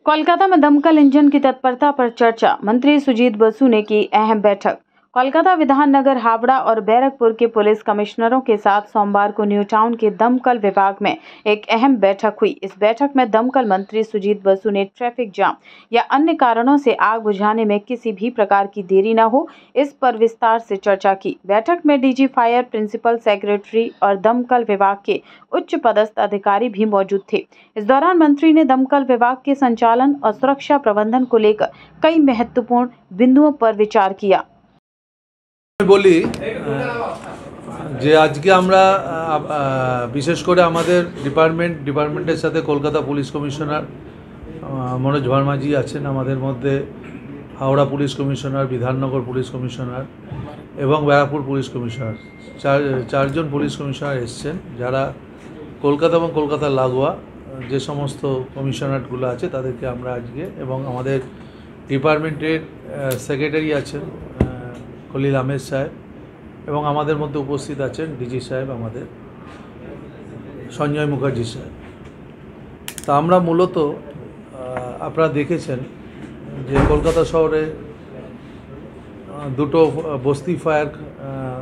कोलकाता में दमकल इंजन की तत्परता पर चर्चा। मंत्री सुजीत बसु ने की अहम बैठक। कोलकाता विधाननगर, हावड़ा और बैरकपुर के पुलिस कमिश्नरों के साथ सोमवार को न्यू टाउन के दमकल विभाग में एक अहम बैठक हुई। इस बैठक में दमकल मंत्री सुजीत बसु ने ट्रैफिक जाम या अन्य कारणों से आग बुझाने में किसी भी प्रकार की देरी न हो, इस पर विस्तार से चर्चा की। बैठक में डीजी फायर, प्रिंसिपल सेक्रेटरी और दमकल विभाग के उच्च पदस्थ अधिकारी भी मौजूद थे। इस दौरान मंत्री ने दमकल विभाग के संचालन और सुरक्षा प्रबंधन को लेकर कई महत्वपूर्ण बिंदुओं पर विचार किया। বলি যে আজকে আমরা বিশেষ করে আমাদের ডিপার্টমেন্টের সাথে কলকাতা পুলিশ কমিশনার মনোজ ভার্মাজি আছেন, আমাদের মধ্যে Howrah police commissioner, Bidhannagar police commissioner এবং ব্যারাকপুর পুলিশ কমিশনার, চারজন পুলিশ কমিশনার এসছেন, যারা কলকাতা এবং কলকাতার লাগোয়া যে সমস্ত কমিশনারগুলো আছে তাদেরকে আমরা আজকে, এবং আমাদের ডিপার্টমেন্টের সেক্রেটারি আছেন খলিল আহমেদ সাহেব, এবং আমাদের মধ্যে উপস্থিত আছেন ডিজি সাহেব, আমাদের সঞ্জয় মুখার্জি সাহেব। তা আমরা মূলত আপনারা দেখেছেন যে কলকাতা শহরে দুটো বস্তি ফায়ার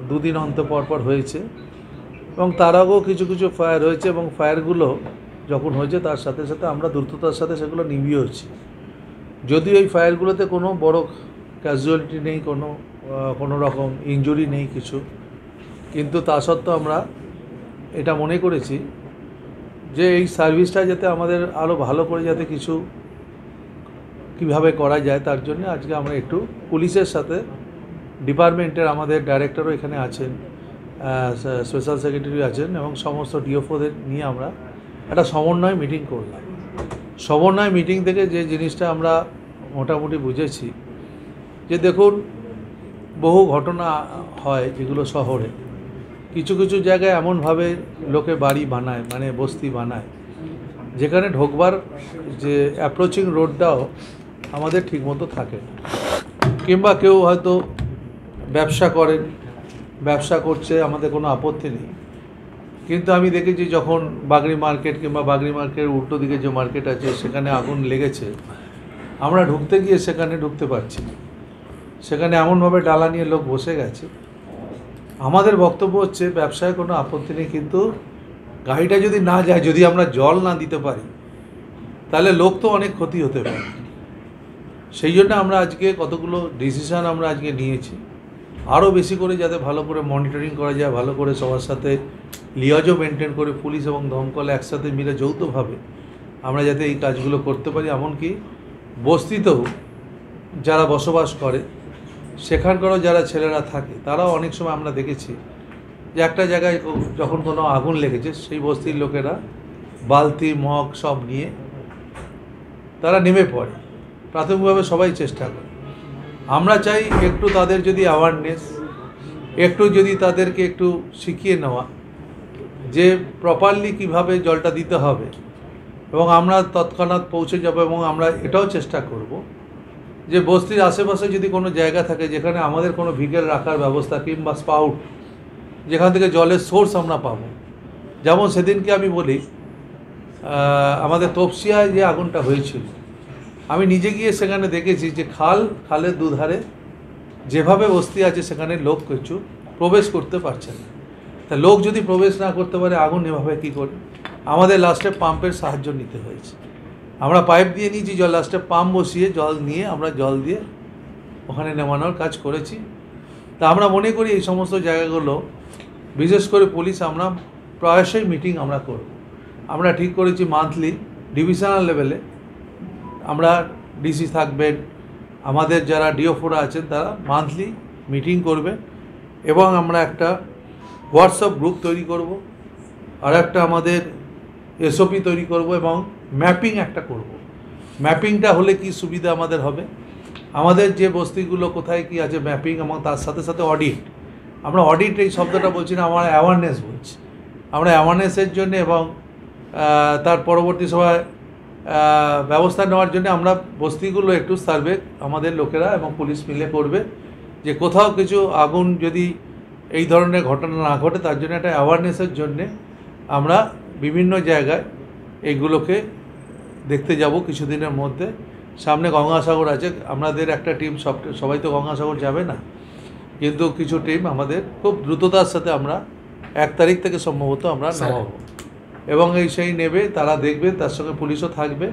দুদিন অন্তর পর হয়েছে, এবং তার আগেও কিছু কিছু ফায়ার হয়েছে, এবং ফায়ারগুলো যখন হয়েছে তার সাথে সাথে আমরা দ্রুততার সাথে সেগুলো নিভিয়েছি। যদিও এই ফায়ারগুলোতে কোনো বড় ক্যাজুয়ালিটি নেই, কোনো রকম ইনজুরি নেই কিছু, কিন্তু তা সত্ত্বেও আমরা এটা মনে করেছি যে এই সার্ভিসটা যাতে আমাদের আরও ভালো করে যাতে কিছু কীভাবে করা যায়, তার জন্য আজকে আমরা একটু পুলিশের সাথে ডিপার্টমেন্টের আমাদের ডাইরেক্টরও এখানে আছেন, স্পেশাল সেক্রেটারি আছেন, এবং সমস্ত ডিওফোদের নিয়ে আমরা একটা সমন্বয় মিটিং করলাম। সমন্বয় মিটিং থেকে যে জিনিসটা আমরা মোটামুটি বুঝেছি যে দেখুন, বহু ঘটনা হয় যেগুলো শহরে কিছু কিছু জায়গায় এমনভাবে লোকে বাড়ি বানায়, মানে বস্তি বানায়, যেখানে ঢোকবার যে অ্যাপ্রোচিং রোডটাও আমাদের ঠিকমতো থাকে না, কিংবা কেউ হয়তো ব্যবসা করছে, আমাদের কোনো আপত্তি নেই, কিন্তু আমি দেখেছি যখন বাগরি মার্কেট কিংবা বাগরি মার্কেটের উল্টো দিকে যে মার্কেট আছে সেখানে আগুন লেগেছে, আমরা ঢুকতে গিয়ে সেখানে ঢুকতে পারছি না, সেখানে এমনভাবে ডালা নিয়ে লোক বসে গেছে। আমাদের বক্তব্য হচ্ছে ব্যবসায় কোনো আপত্তি নেই, কিন্তু গাড়িটা যদি না যায়, যদি আমরা জল না দিতে পারি, তাহলে লোক তো অনেক ক্ষতি হতে পারে। সেই জন্য আমরা আজকে কতগুলো ডিসিশান আমরা আজকে নিয়েছি, আরও বেশি করে যাতে ভালো করে মনিটরিং করা যায়, ভালো করে সবার সাথে লিয়াজও মেনটেন করে পুলিশ এবং দমকল একসাথে মিলে যৌথভাবে আমরা যাতে এই কাজগুলো করতে পারি। এমনকি বস্তিতেও যারা বসবাস করে, সেখানকারও যারা ছেলেরা থাকে, তারাও অনেক সময় আমরা দেখেছি যে একটা জায়গায় যখন কোনো আগুন লেগেছে, সেই বস্তির লোকেরা বালতি মগ সব নিয়ে তারা নেমে পড়ে, প্রাথমিকভাবে সবাই চেষ্টা করে। আমরা চাই একটু তাদের যদি অ্যাওয়ারনেস, একটু যদি তাদেরকে একটু শিখিয়ে নেওয়া যে প্রপারলি কিভাবে জলটা দিতে হবে, এবং আমরা তৎক্ষণাৎ পৌঁছে যাব। এবং আমরা এটাও চেষ্টা করব যে বস্তির আশেপাশে যদি কোনো জায়গা থাকে যেখানে আমাদের কোনো ভিকেল রাখার ব্যবস্থা কিংবা স্পাউট, যেখান থেকে জলের সোর্স আমরা পাবো। যেমন সেদিনকে আমি বলি, আমাদের তপসিয়ায় যে আগুনটা হয়েছিল, আমি নিজে গিয়ে সেখানে দেখেছি যে খালের দুধারে যেভাবে বস্তি আছে সেখানে লোক কিছু প্রবেশ করতে পারছে না। তা লোক যদি প্রবেশ না করতে পারে, আগুন এভাবে কী করে? আমাদের লাস্টে পাম্পের সাহায্য নিতে হয়েছে। আমরা পাইপ দিয়ে নিয়েছি, লাস্টে পাম্প বসিয়ে জল নিয়ে আমরা জল দিয়ে ওখানে নেমানোর কাজ করেছি। তা আমরা মনে করি এই সমস্ত জায়গাগুলো, বিশেষ করে পুলিশ, আমরা প্রায়শই মিটিং আমরা করব। আমরা ঠিক করেছি মান্থলি ডিভিশনাল লেভেলে আমরা ডিসি থাকবেন, আমাদের যারা ডিওফোরা আছেন তারা মান্থলি মিটিং করবে, এবং আমরা একটা হোয়াটসঅ্যাপ গ্রুপ তৈরি করব, আর একটা আমাদের এসওপি তৈরি করব, এবং ম্যাপিং একটা করব। ম্যাপিংটা হলে কি সুবিধা আমাদের হবে, আমাদের যে বস্তিগুলো কোথায় কি আছে ম্যাপিং, এবং তার সাথে সাথে অডিট। আমরা অডিট এই শব্দটা বলছি না, আমরা অ্যাওয়ারনেস বলছি। আমরা অ্যাওয়ারনেসের জন্য এবং তার পরবর্তী সময় ব্যবস্থা নেওয়ার জন্য আমরা বস্তিগুলো একটু সার্ভে আমাদের লোকেরা এবং পুলিশ মিলে করবে, যে কোথাও কিছু আগুন যদি এই ধরনের ঘটনা না ঘটে, তার জন্য একটা অ্যাওয়ারনেসের জন্যে আমরা বিভিন্ন জায়গায় এইগুলোকে দেখতে যাব কিছুদিনের মধ্যে। সামনে গঙ্গাসাগর আছে, আমাদের একটা টিম, সবাই তো গঙ্গাসাগর যাবে না, কিন্তু কিছু টিম আমাদের খুব দ্রুততার সাথে আমরা 1 তারিখ থেকে সম্ভবত আমরা নামাবো, এবং সেই নেবে, তারা দেখবে, তার সঙ্গে পুলিশও থাকবে।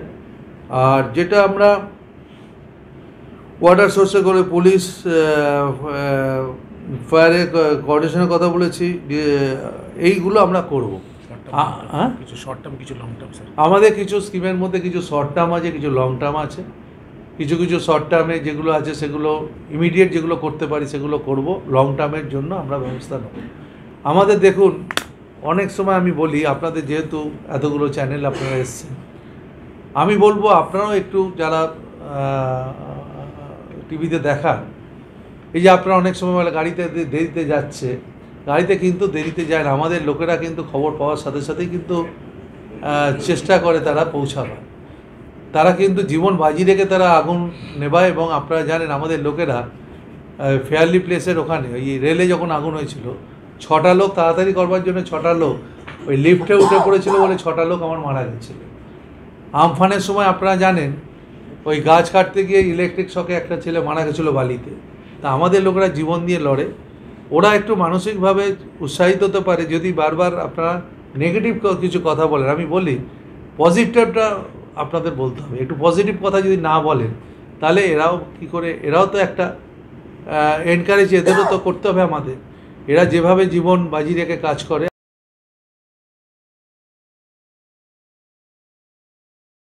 আর যেটা আমরা ওয়াটার সোর্সে করে পুলিশ ফায়ারের কোঅর্ডিনেশনের কথা বলেছি, এইগুলো আমরা করব। কিছু শর্ট টার্ম, কিছু লং টার্ম স্যার। আমাদের কিছু স্কিমের মধ্যে কিছু শর্ট টার্ম আছে, কিছু লং টার্ম আছে। কিছু শর্ট টার্মে যেগুলো আছে সেগুলো ইমিডিয়েট যেগুলো করতে পারি সেগুলো করব, লং টার্মের জন্য আমরা ব্যবস্থা নেব। আমাদের দেখুন, অনেক সময় আমি বলি, আপনাদের যেহেতু এতগুলো চ্যানেল আপনারা এসছেন, আমি বলবো আপনারাও একটু যারা টিভিতে দেখান, এই যে আপনারা অনেক সময় বলে গাড়িতে দেরিতে যাচ্ছে, গাড়িতে কিন্তু দেরিতে যায় না। আমাদের লোকেরা কিন্তু খবর পাওয়ার সাথে সাথেই কিন্তু চেষ্টা করে তারা পৌঁছাবার, তারা কিন্তু জীবন বাজি রেখে তারা আগুন নেবায়। এবং আপনারা জানেন আমাদের লোকেরা ফেয়ারলি প্লেসের ওখানে ওই রেলে যখন আগুন হয়েছিল, 6টা লোক তাড়াতাড়ি করবার জন্য 6টা লোক ওই লিফটে উঠে পড়েছিল বলে 6টা লোক আমার মারা গেছিল। আমফানের সময় আপনারা জানেন ওই গাছ কাটতে গিয়ে ইলেকট্রিক শকে একটা ছেলে মারা গেছিলো বালিতে। তা আমাদের লোকেরা জীবন দিয়ে লড়ে, ওরা একটু মানসিকভাবে উৎসাহিত হতে পারে যদি বারবার আপনারা নেগেটিভ কিছু কথা বলেন। আমি বলি পজিটিভটা আপনাদের বলতে হবে, একটু পজিটিভ কথা যদি না বলেন তাহলে এরাও কী করে, এরাও তো একটা এনকারেজ এদেরও তো করতে হবে আমাদের। এরা যেভাবে জীবন বাজি রেখে কাজ করে,